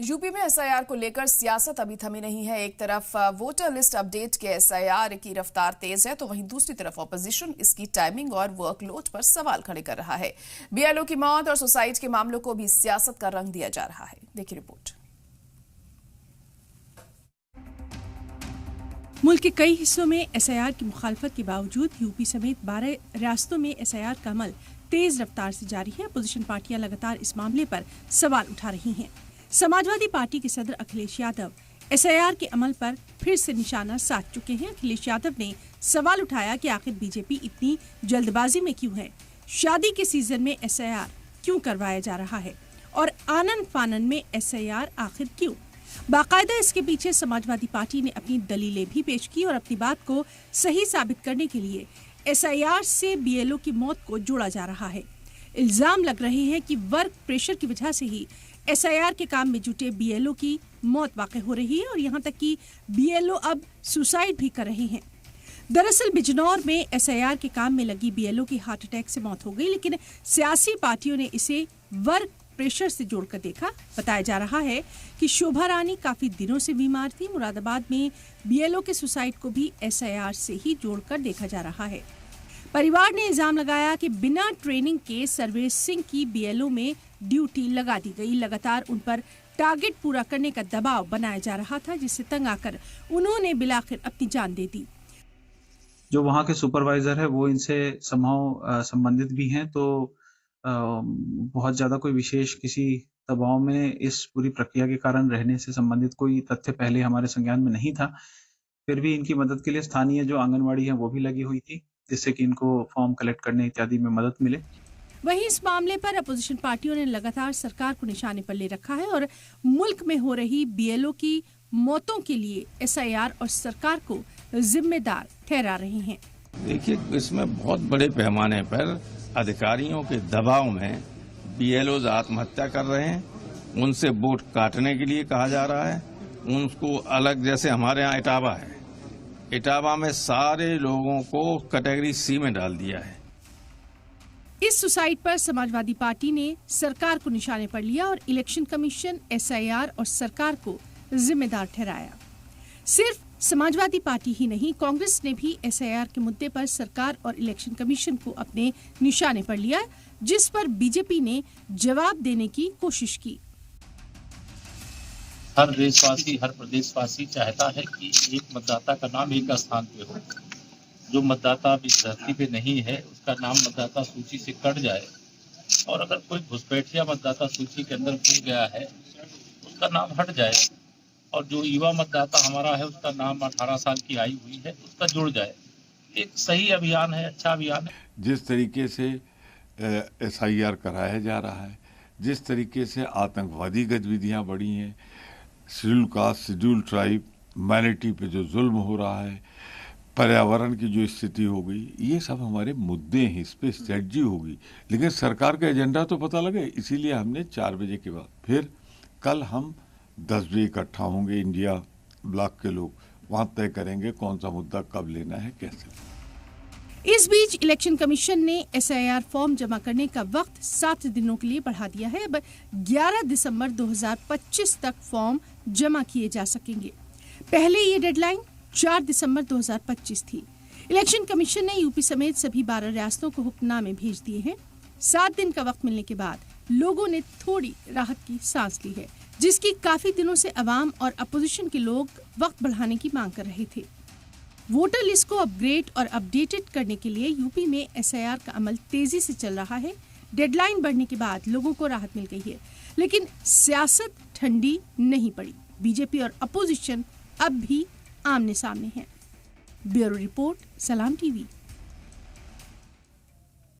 UP में SIR को लेकर सियासत अभी थमी नहीं है। एक तरफ वोटर लिस्ट अपडेट के एसआईआर की रफ्तार तेज है, तो वहीं दूसरी तरफ ऑपोजिशन इसकी टाइमिंग और वर्कलोड पर सवाल खड़े कर रहा है। बीएलओ की मौत और सुसाइड के मामलों को भी सियासत का रंग दिया जा रहा है। देखिए रिपोर्ट। मुल्क के कई हिस्सों में एसआईआर की मुखालफत के बावजूद यूपी समेत 12 रियासतों में एसआईआर का अमल तेज रफ्तार से जारी है। अपोजिशन पार्टियां लगातार इस मामले पर सवाल उठा रही हैं। समाजवादी पार्टी के सदर अखिलेश यादव एसआईआर के अमल पर फिर से निशाना साध चुके हैं। अखिलेश यादव ने सवाल उठाया कि आखिर बीजेपी इतनी जल्दबाजी में क्यों है, शादी के सीजन में एसआईआर क्यों करवाया जा रहा है और आनन फानन में एसआईआर आखिर क्यों। बाकायदा इसके पीछे समाजवादी पार्टी ने अपनी दलीलें भी पेश की और अपनी बात को सही साबित करने के लिए एसआईआर से बीएलओ की मौत को जोड़ा जा रहा है। इल्जाम लग रहे हैं कि वर्क प्रेशर की वजह से ही एसआईआर के काम में जुटे बीएलओ की मौत वाक़ई हो रही है और यहाँ तक कि बीएलओ अब सुसाइड भी कर रहे हैं। दरअसल बिजनौर में एसआईआर के काम में लगी बीएलओ की हार्ट अटैक से मौत हो गई, लेकिन सियासी पार्टियों ने इसे वर्क प्रेशर से जोड़कर देखा। बताया जा रहा है कि शोभा रानी काफी दिनों से बीमार थी। मुरादाबाद में बीएलओ के सुसाइड को भी एसआईआर से ही जोड़कर देखा जा रहा है। परिवार ने इल्जाम लगाया कि बिना ट्रेनिंग के सर्विसिंग की बीएलओ में ड्यूटी लगा दी गई। लगातार उन पर टारगेट पूरा करने का दबाव बनाया जा रहा था, जिससे तंग आकर उन्होंने बिलाखिर अपनी जान दे दी। जो वहाँ के सुपरवाइजर है वो इनसे संबंधित भी हैं, तो बहुत ज्यादा कोई विशेष किसी दबाव में इस पूरी प्रक्रिया के कारण रहने से संबंधित कोई तथ्य पहले हमारे संज्ञान में नहीं था। फिर भी इनकी मदद के लिए स्थानीय जो आंगनवाड़ी है वो भी लगी हुई थी, जिससे कि इनको फॉर्म कलेक्ट करने इत्यादि में मदद मिले। वहीं इस मामले पर अपोजिशन पार्टियों ने लगातार सरकार को निशाने पर ले रखा है और मुल्क में हो रही बीएलओ की मौतों के लिए एसआईआर और सरकार को जिम्मेदार ठहरा रहे हैं। देखिए, इसमें बहुत बड़े पैमाने पर अधिकारियों के दबाव में बीएलओ आत्महत्या कर रहे हैं। उनसे वोट काटने के लिए कहा जा रहा है। उनको अलग, जैसे हमारे यहाँ इटावा है, इटावा में सारे लोगों को कैटेगरी सी में डाल दिया है। इस सुसाइड पर समाजवादी पार्टी ने सरकार को निशाने पर लिया और इलेक्शन कमीशन, एसआईआर और सरकार को जिम्मेदार ठहराया। सिर्फ समाजवादी पार्टी ही नहीं, कांग्रेस ने भी एसआईआर के मुद्दे पर सरकार और इलेक्शन कमीशन को अपने निशाने पर लिया, जिस पर बीजेपी ने जवाब देने की कोशिश की। हर देशवासी, हर प्रदेशवासी चाहता है कि एक मतदाता का नाम एक स्थान पे हो। जो मतदाता अभी धरती पे नहीं है उसका नाम मतदाता सूची से कट जाए, और अगर कोई घुसपैठिया मतदाता सूची के अंदर घुस गया है उसका नाम हट जाए, और जो युवा मतदाता हमारा है उसका नाम 18 साल की आयु हुई है उसका जुड़ जाए। एक सही अभियान है, अच्छा अभियान है। जिस तरीके से एसआईआर कराया जा रहा है, जिस तरीके से आतंकवादी गतिविधियां बढ़ी हैं, schedule caste, schedule tribe, minority पे जो जुल्म हो रहा है, पर्यावरण की जो स्थिति हो गई, ये सब हमारे मुद्दे हैं, इस पे स्ट्रेटजी होगी। लेकिन सरकार का एजेंडा तो पता लगे, इसीलिए हमने 4 बजे के बाद, फिर कल हम 10 बजे इकट्ठा होंगे, इंडिया ब्लॉक के लोग वहां तय करेंगे कौन सा मुद्दा कब लेना है, कैसे। इस बीच इलेक्शन कमीशन ने एसआईआर फॉर्म जमा करने का वक्त 7 दिनों के लिए बढ़ा दिया है। अब 11 दिसंबर 2025 तक फॉर्म जमा किए जा सकेंगे। पहले ये डेडलाइन 4 दिसंबर 2025 थी। इलेक्शन कमीशन ने यूपी समेत सभी 12 रियासतों को हुक्मनामे भेज दिए हैं। 7 दिन का वक्त मिलने के बाद लोगों ने थोड़ी राहत की सांस ली है, जिसकी काफी दिनों से अवाम और अपोजिशन के लोग वक्त बढ़ाने की मांग कर रहे थे। वोटर लिस्ट को अपग्रेड और अपडेटेड करने के लिए यूपी में एसआईआर का अमल तेजी से चल रहा है। डेडलाइन बढ़ने के बाद लोगों को राहत मिल गई है, लेकिन सियासत ठंडी नहीं पड़ी। बीजेपी और अपोजिशन अब भी आमने सामने हैं। ब्यूरो रिपोर्ट, सलाम टीवी।